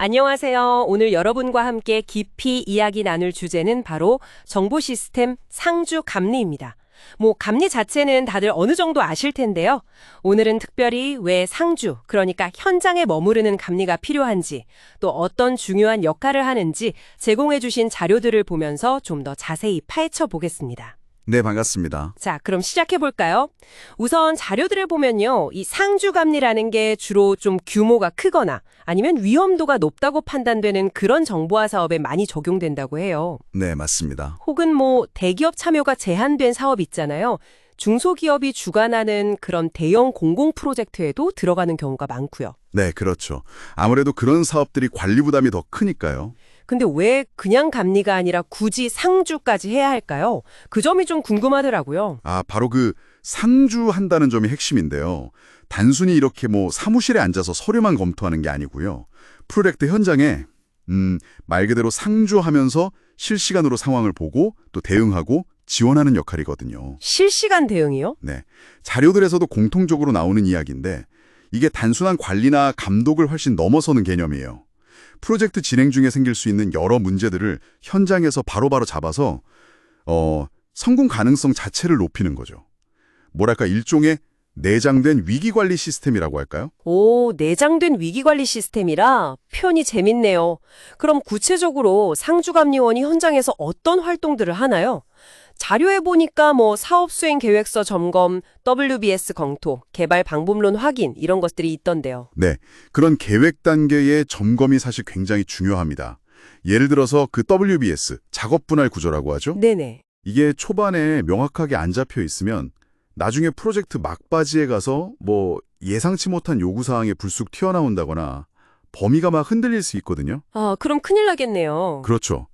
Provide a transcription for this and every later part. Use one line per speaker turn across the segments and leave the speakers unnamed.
안녕하세요. 오늘 여러분과 함께 깊이 이야기 나눌 주제는 바로 정보 시스템 상주 감리입니다. 감리 자체는 다들 어느 정도 아실 텐데요. 오늘은 특별히 왜 상주, 그러니까 현장에 머무르는 감리가 필요한지, 또 어떤 중요한 역할을 하는지 제공해 주신 자료들을 보면서 좀 더 자세히 파헤쳐 보겠습니다.
네, 반갑습니다.
자, 그럼 시작해 볼까요? 우선 자료들을 보면요. 이 상주감리라는 게 주로 좀 규모가 크거나 아니면 위험도가 높다고 판단되는 그런 정보화 사업에 많이 적용된다고 해요.
네, 맞습니다.
혹은 대기업 참여가 제한된 사업 있잖아요. 중소기업이 주관하는 그런 대형 공공 프로젝트에도 들어가는 경우가 많고요.
네, 그렇죠. 아무래도 그런 사업들이 관리 부담이 더 크니까요.
근데 왜 그냥 감리가 아니라 굳이 상주까지 해야 할까요? 그 점이 좀 궁금하더라고요.
바로 그 상주한다는 점이 핵심인데요. 단순히 이렇게 사무실에 앉아서 서류만 검토하는 게 아니고요. 프로젝트 현장에 말 그대로 상주하면서 실시간으로 상황을 보고 또 대응하고 지원하는 역할이거든요.
실시간 대응이요?
네, 자료들에서도 공통적으로 나오는 이야기인데 이게 단순한 관리나 감독을 훨씬 넘어서는 개념이에요. 프로젝트 진행 중에 생길 수 있는 여러 문제들을 현장에서 바로바로 잡아서 성공 가능성 자체를 높이는 거죠. 뭐랄까 일종의 내장된 위기관리 시스템이라고 할까요?
오, 내장된 위기관리 시스템이라 표현이 재밌네요. 그럼 구체적으로 상주감리원이 현장에서 어떤 활동들을 하나요? 자료에 보니까 사업 수행 계획서 점검, WBS 검토, 개발 방법론 확인 이런 것들이 있던데요.
네, 그런 계획 단계의 점검이 사실 굉장히 중요합니다. 예를 들어서 그 WBS, 작업 분할 구조라고 하죠?
네네.
이게 초반에 명확하게 안 잡혀 있으면 나중에 프로젝트 막바지에 가서 예상치 못한 요구사항에 불쑥 튀어나온다거나 범위가 막 흔들릴 수 있거든요.
아, 그럼 큰일 나겠네요.
그렇죠.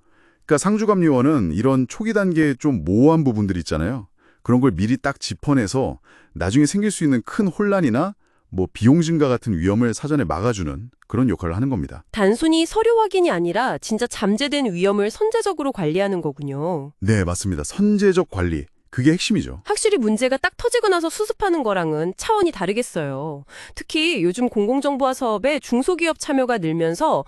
그러니까 상주감리원은 이런 초기 단계에 좀 모호한 부분들 있잖아요. 그런 걸 미리 딱 짚어내서 나중에 생길 수 있는 큰 혼란이나 비용 증가 같은 위험을 사전에 막아주는 그런 역할을 하는 겁니다.
단순히 서류 확인이 아니라 진짜 잠재된 위험을 선제적으로 관리하는 거군요.
네, 맞습니다. 선제적 관리. 그게 핵심이죠.
확실히 문제가 딱 터지고 나서 수습하는 거랑은 차원이 다르겠어요. 특히 요즘 공공정보화 사업에 중소기업 참여가 늘면서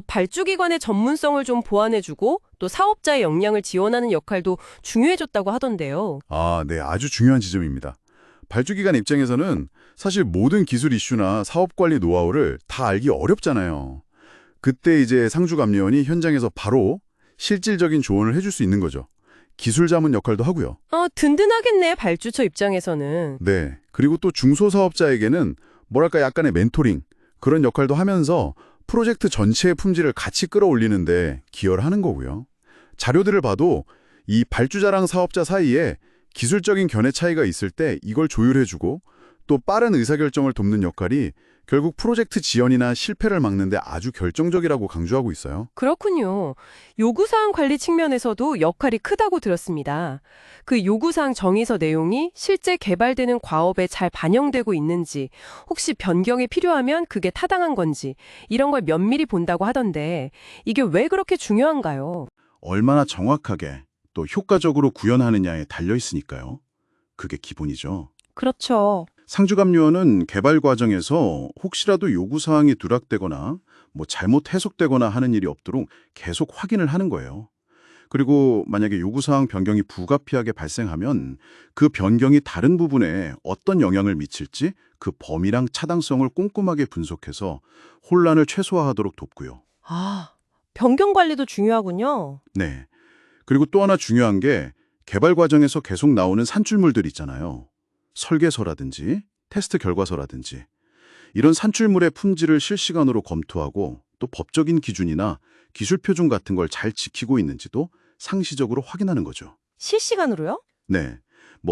발주기관의 전문성을 좀 보완해주고 또 사업자의 역량을 지원하는 역할도 중요해졌다고 하던데요.
네, 아주 중요한 지점입니다. 발주기관 입장에서는 사실 모든 기술 이슈나 사업 관리 노하우를 다 알기 어렵잖아요. 그때 이제 상주감리원이 현장에서 바로 실질적인 조언을 해줄 수 있는 거죠. 기술 자문 역할도 하고요.
든든하겠네, 발주처 입장에서는.
네. 그리고 또 중소사업자에게는 뭐랄까 약간의 멘토링 그런 역할도 하면서 프로젝트 전체의 품질을 같이 끌어올리는데 기여를 하는 거고요. 자료들을 봐도 이 발주자랑 사업자 사이에 기술적인 견해 차이가 있을 때 이걸 조율해주고 또 빠른 의사결정을 돕는 역할이 결국 프로젝트 지연이나 실패를 막는 데 아주 결정적이라고 강조하고 있어요.
그렇군요. 요구사항 관리 측면에서도 역할이 크다고 들었습니다. 그 요구사항 정의서 내용이 실제 개발되는 과업에 잘 반영되고 있는지, 혹시 변경이 필요하면 그게 타당한 건지, 이런 걸 면밀히 본다고 하던데, 이게 왜 그렇게 중요한가요?
얼마나 정확하게 또 효과적으로 구현하느냐에 달려 있으니까요. 그게 기본이죠.
그렇죠.
상주감리원은 개발 과정에서 혹시라도 요구사항이 누락되거나 잘못 해석되거나 하는 일이 없도록 계속 확인을 하는 거예요. 그리고 만약에 요구사항 변경이 불가피하게 발생하면 그 변경이 다른 부분에 어떤 영향을 미칠지 그 범위랑 차당성을 꼼꼼하게 분석해서 혼란을 최소화하도록 돕고요.
변경 관리도 중요하군요.
네. 그리고 또 하나 중요한 게 개발 과정에서 계속 나오는 산출물들 있잖아요. 설계서라든지 테스트 결과서라든지 이런 산출물의 품질을 실시간으로 검토하고 또 법적인 기준이나 기술 표준 같은 걸 잘 지키고 있는지도 상시적으로 확인하는 거죠.
실시간으로요?
네.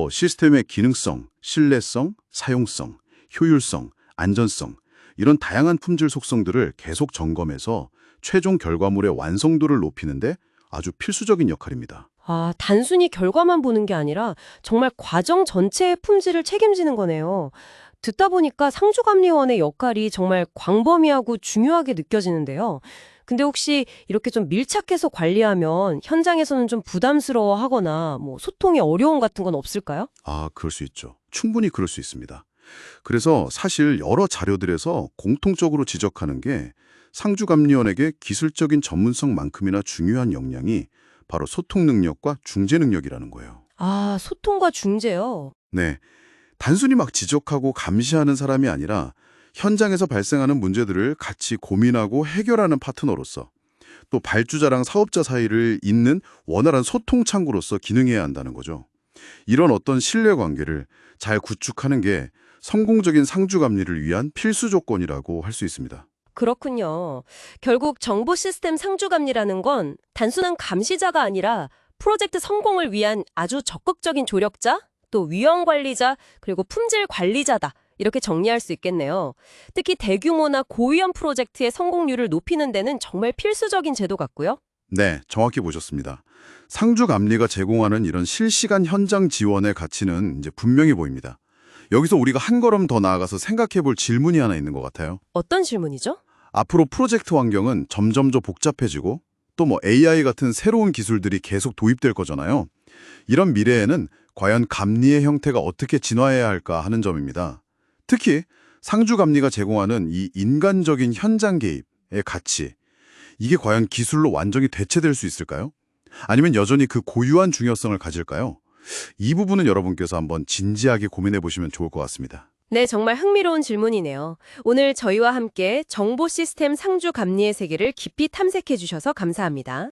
시스템의 기능성, 신뢰성, 사용성, 효율성, 안전성 이런 다양한 품질 속성들을 계속 점검해서 최종 결과물의 완성도를 높이는데 아주 필수적인 역할입니다.
단순히 결과만 보는 게 아니라 정말 과정 전체의 품질을 책임지는 거네요. 듣다 보니까 상주감리원의 역할이 정말 광범위하고 중요하게 느껴지는데요. 근데 혹시 이렇게 좀 밀착해서 관리하면 현장에서는 좀 부담스러워하거나 소통에 어려움 같은 건 없을까요?
그럴 수 있죠. 충분히 그럴 수 있습니다. 그래서 사실 여러 자료들에서 공통적으로 지적하는 게 상주감리원에게 기술적인 전문성만큼이나 중요한 역량이 바로 소통 능력과 중재 능력이라는 거예요.
아, 소통과 중재요.
네, 단순히 막 지적하고 감시하는 사람이 아니라 현장에서 발생하는 문제들을 같이 고민하고 해결하는 파트너로서 또 발주자랑 사업자 사이를 잇는 원활한 소통 창구로서 기능해야 한다는 거죠. 이런 어떤 신뢰관계를 잘 구축하는 게 성공적인 상주감리를 위한 필수 조건이라고 할 수 있습니다.
그렇군요. 결국 정보 시스템 상주감리라는 건 단순한 감시자가 아니라 프로젝트 성공을 위한 아주 적극적인 조력자, 또 위험 관리자, 그리고 품질 관리자다. 이렇게 정리할 수 있겠네요. 특히 대규모나 고위험 프로젝트의 성공률을 높이는 데는 정말 필수적인 제도 같고요.
네, 정확히 보셨습니다. 상주감리가 제공하는 이런 실시간 현장 지원의 가치는 이제 분명히 보입니다. 여기서 우리가 한 걸음 더 나아가서 생각해 볼 질문이 하나 있는 것 같아요.
어떤 질문이죠?
앞으로 프로젝트 환경은 점점 더 복잡해지고 또 뭐 AI 같은 새로운 기술들이 계속 도입될 거잖아요. 이런 미래에는 과연 감리의 형태가 어떻게 진화해야 할까 하는 점입니다. 특히 상주감리가 제공하는 이 인간적인 현장 개입의 가치, 이게 과연 기술로 완전히 대체될 수 있을까요? 아니면 여전히 그 고유한 중요성을 가질까요? 이 부분은 여러분께서 한번 진지하게 고민해 보시면 좋을 것 같습니다.
네, 정말 흥미로운 질문이네요. 오늘 저희와 함께 정보 시스템 상주 감리의 세계를 깊이 탐색해 주셔서 감사합니다.